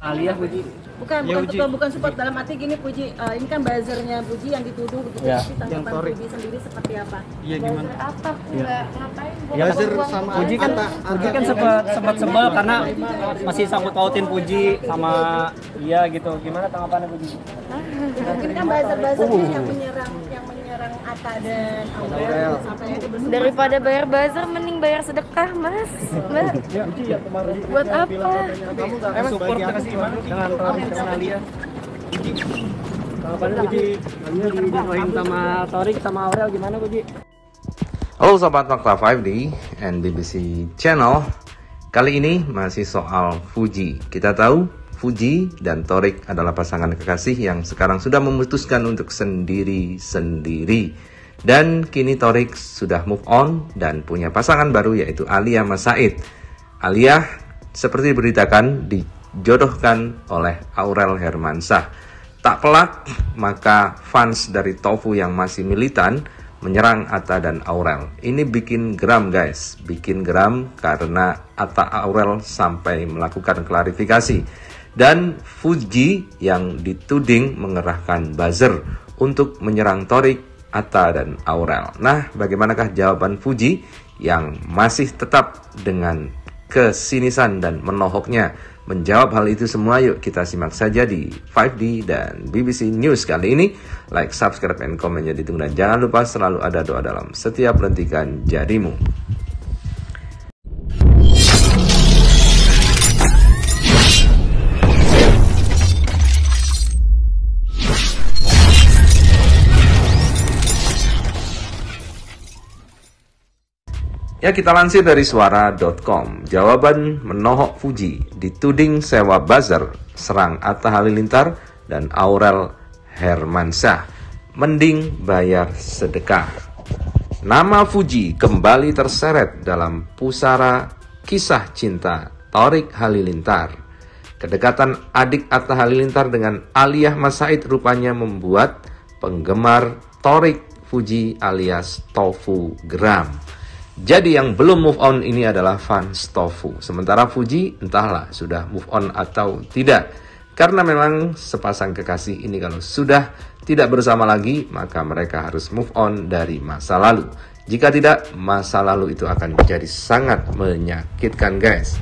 Alia Puji. Bukan support dalam arti gini Puji, ini kan buzzernya Puji yang dituduh begitu, Ya. tapi tanggapan Puji sendiri seperti apa? Iya gimana? Apa aku nggak ngapain? Ya, Buzzer sama Puji kan sempat sebel karena masih sangkut pautin Puji sama dia gitu. Gimana tanggapannya Puji? Ini kan buzzer-buzzernya yang menyerang Atta dan Aurel. Daripada bayar buzzer, mending bayar sedekah, Mas. Mbak. Buat apa? Emang support dengan Torik dengan Alia. Tanggapannya Puji? Alia dijoin sama Torik sama Aurel gimana Puji? Halo Sobat Fakta 5D and BBC Channel. Kali ini masih soal Fuji. Kita tahu Fuji dan Torik adalah pasangan kekasih yang sekarang sudah memutuskan untuk sendiri-sendiri. Dan kini Torik sudah move on dan punya pasangan baru yaitu Alia Mas Said. Alia seperti diberitakan dijodohkan oleh Aurel Hermansyah. Tak pelak maka fans dari Tofu yang masih militan menyerang Atta dan Aurel. Ini bikin geram guys, bikin geram karena Atta Aurel sampai melakukan klarifikasi. Dan Fuji yang dituding mengerahkan buzzer untuk menyerang Torik, Atta dan Aurel. Nah, bagaimanakah jawaban Fuji yang masih tetap dengan kesinisan dan menohoknya menjawab hal itu semua? Yuk kita simak saja di 5D dan BBC News kali ini. Like, subscribe, and komennya ditunggu. Dan jangan lupa selalu ada doa dalam setiap lentikan jarimu. Ya, kita lansir dari suara.com. Jawaban menohok Fuji, dituding sewa buzzer, serang Atta Halilintar dan Aurel Hermansyah. Mending bayar sedekah. Nama Fuji kembali terseret dalam pusara kisah cinta Torik Halilintar. Kedekatan adik Atta Halilintar dengan Alia Mas Said rupanya membuat penggemar Torik Fuji alias Tofu geram. Jadi yang belum move on ini adalah fans Tofu. Sementara Fuji entahlah sudah move on atau tidak. Karena memang sepasang kekasih ini kalau sudah tidak bersama lagi, maka mereka harus move on dari masa lalu. Jika tidak, masa lalu itu akan menjadi sangat menyakitkan guys.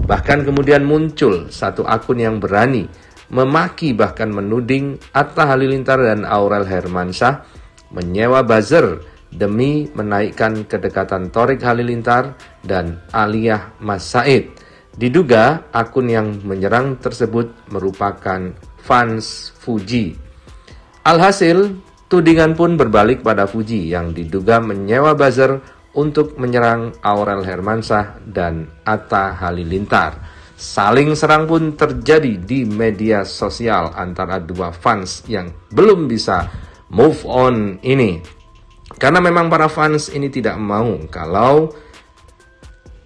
Bahkan kemudian muncul satu akun yang berani memaki bahkan menuding Atta Halilintar dan Aurel Hermansyah menyewa buzzer demi menaikkan kedekatan Torik Halilintar dan Alia Mas Said. Diduga akun yang menyerang tersebut merupakan fans Fuji. Alhasil, tudingan pun berbalik pada Fuji yang diduga menyewa buzzer untuk menyerang Aurel Hermansyah dan Atta Halilintar. Saling serang pun terjadi di media sosial antara dua fans yang belum bisa move on ini. Karena memang para fans ini tidak mau kalau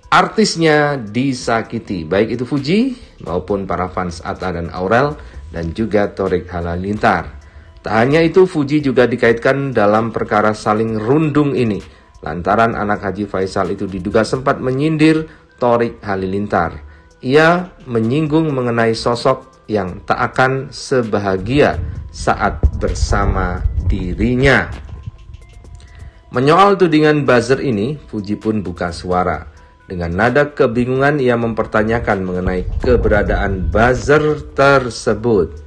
artisnya disakiti, baik itu Fuji maupun para fans Atta dan Aurel dan juga Torik Halilintar. Tak hanya itu, Fuji juga dikaitkan dalam perkara saling rundung ini, lantaran anak Haji Faisal itu diduga sempat menyindir Torik Halilintar. Ia menyinggung mengenai sosok yang tak akan sebahagia saat bersama dirinya. Menyoal tudingan buzzer ini, Fuji pun buka suara. Dengan nada kebingungan ia mempertanyakan mengenai keberadaan buzzer tersebut.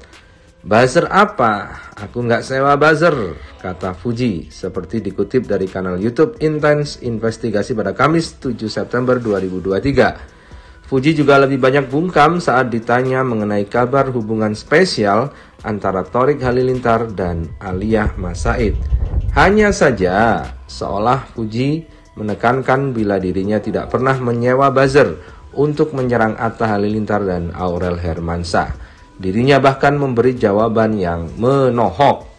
Buzzer apa? Aku nggak sewa buzzer, kata Fuji. Seperti dikutip dari kanal YouTube Intense Investigasi pada Kamis 7 September 2023. Fuji juga lebih banyak bungkam saat ditanya mengenai kabar hubungan spesial antara Torik Halilintar dan Alia Mas Said. Hanya saja, seolah Fuji menekankan bila dirinya tidak pernah menyewa buzzer untuk menyerang Atta Halilintar dan Aurel Hermansyah. Dirinya bahkan memberi jawaban yang menohok.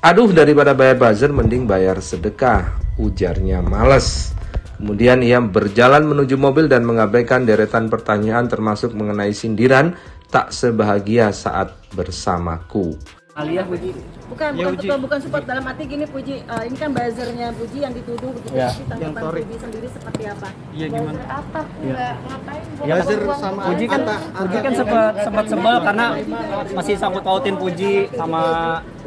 Aduh, daripada bayar buzzer mending bayar sedekah, ujarnya males. Kemudian ia berjalan menuju mobil dan mengabaikan deretan pertanyaan termasuk mengenai sindiran tak sebahagia saat bersamaku. Alia Puji. Bukan support dalam arti gini Puji, ini kan buzzernya Puji yang dituduh begitu, Ya, tapi tanggapan Puji sendiri seperti apa? Iya gimana? Apa? Nggak ngapain? Ya, Puji kan sempat sebel karena masih sangkut pautin Puji sama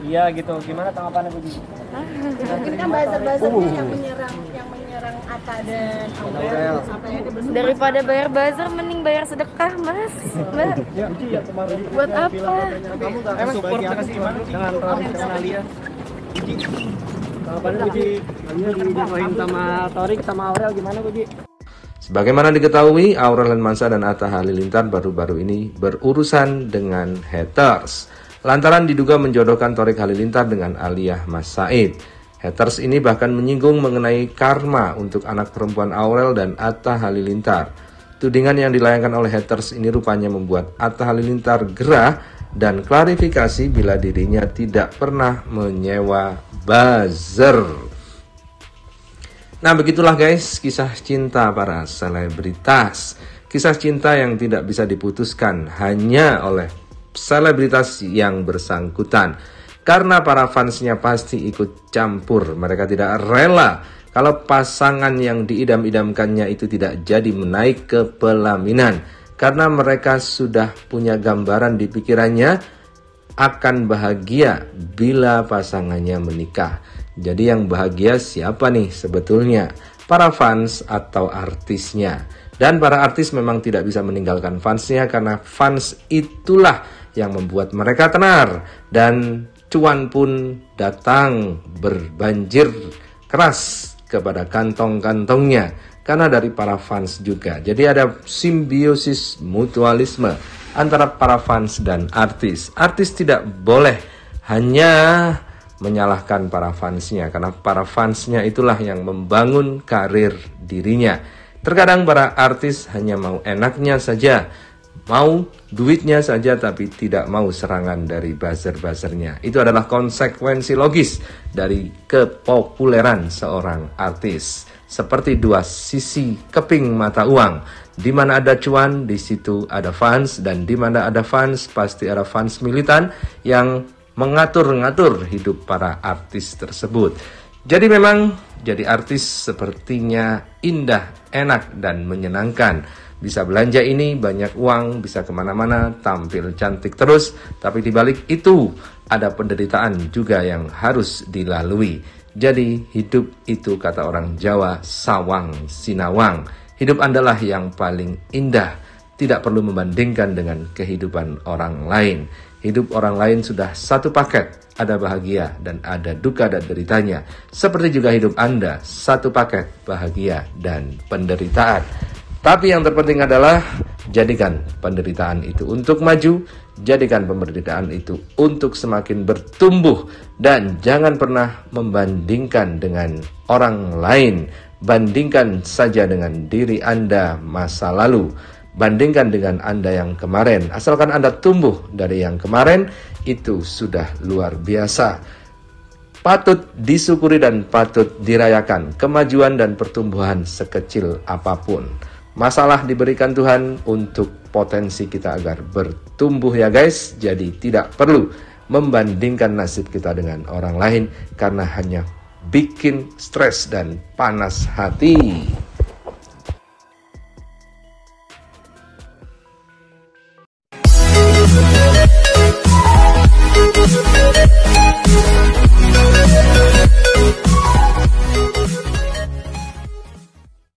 iya gitu. Gimana tanggapannya Puji? Mungkin kan buzzer-buzzernya yang menyerang Atta dan Aurel. Daripada bayar buzzer mending bayar sedekah, Mas. Mbak. Buat apa? Emang support kasih gimana dengan Torik dengan Alia? Puji. Tanggapannya Puji? Alia dijatuhin sama Torik sama Aurel gimana Puji? Sebagaimana diketahui, Aurel Hermansyah dan Atta Halilintar baru-baru ini berurusan dengan haters lantaran diduga menjodohkan Torik Halilintar dengan Alia Mas Said. Haters ini bahkan menyinggung mengenai karma untuk anak perempuan Aurel dan Atta Halilintar. Tudingan yang dilayangkan oleh haters ini rupanya membuat Atta Halilintar gerah dan klarifikasi bila dirinya tidak pernah menyewa buzzer. Nah, begitulah guys kisah cinta para selebritas. Kisah cinta yang tidak bisa diputuskan hanya oleh selebritas yang bersangkutan. Karena para fansnya pasti ikut campur. Mereka tidak rela kalau pasangan yang diidam-idamkannya itu tidak jadi menaik ke pelaminan. Karena mereka sudah punya gambaran di pikirannya akan bahagia bila pasangannya menikah. Jadi yang bahagia siapa nih sebetulnya? Para fans atau artisnya? Dan para artis memang tidak bisa meninggalkan fansnya karena fans itulah yang membuat mereka tenar. Dan cuan pun datang berbanjir keras kepada kantong-kantongnya karena dari para fans juga. Jadi ada simbiosis mutualisme antara para fans dan artis. Artis tidak boleh hanya menyalahkan para fansnya karena para fansnya itulah yang membangun karir dirinya. Terkadang para artis hanya mau enaknya saja, mau duitnya saja tapi tidak mau serangan dari buzzer-buzzernya. Itu adalah konsekuensi logis dari kepopuleran seorang artis. Seperti dua sisi keping mata uang. Di mana ada cuan, di situ ada fans, dan di mana ada fans pasti ada fans militan yang mengatur-ngatur hidup para artis tersebut. Jadi memang jadi artis sepertinya indah, enak, dan menyenangkan. Bisa belanja ini, banyak uang, bisa kemana-mana, tampil cantik terus. Tapi dibalik itu ada penderitaan juga yang harus dilalui. Jadi hidup itu kata orang Jawa, sawang sinawang. Hidup Anda lah yang paling indah. Tidak perlu membandingkan dengan kehidupan orang lain. Hidup orang lain sudah satu paket. Ada bahagia dan ada duka dan deritanya. Seperti juga hidup Anda, satu paket bahagia dan penderitaan. Tapi yang terpenting adalah jadikan penderitaan itu untuk maju, jadikan penderitaan itu untuk semakin bertumbuh, dan jangan pernah membandingkan dengan orang lain. Bandingkan saja dengan diri Anda masa lalu. Bandingkan dengan Anda yang kemarin. Asalkan Anda tumbuh dari yang kemarin, itu sudah luar biasa. Patut disyukuri dan patut dirayakan kemajuan dan pertumbuhan sekecil apapun. Masalah diberikan Tuhan untuk potensi kita agar bertumbuh ya guys. Jadi tidak perlu membandingkan nasib kita dengan orang lain karena hanya bikin stres dan panas hati.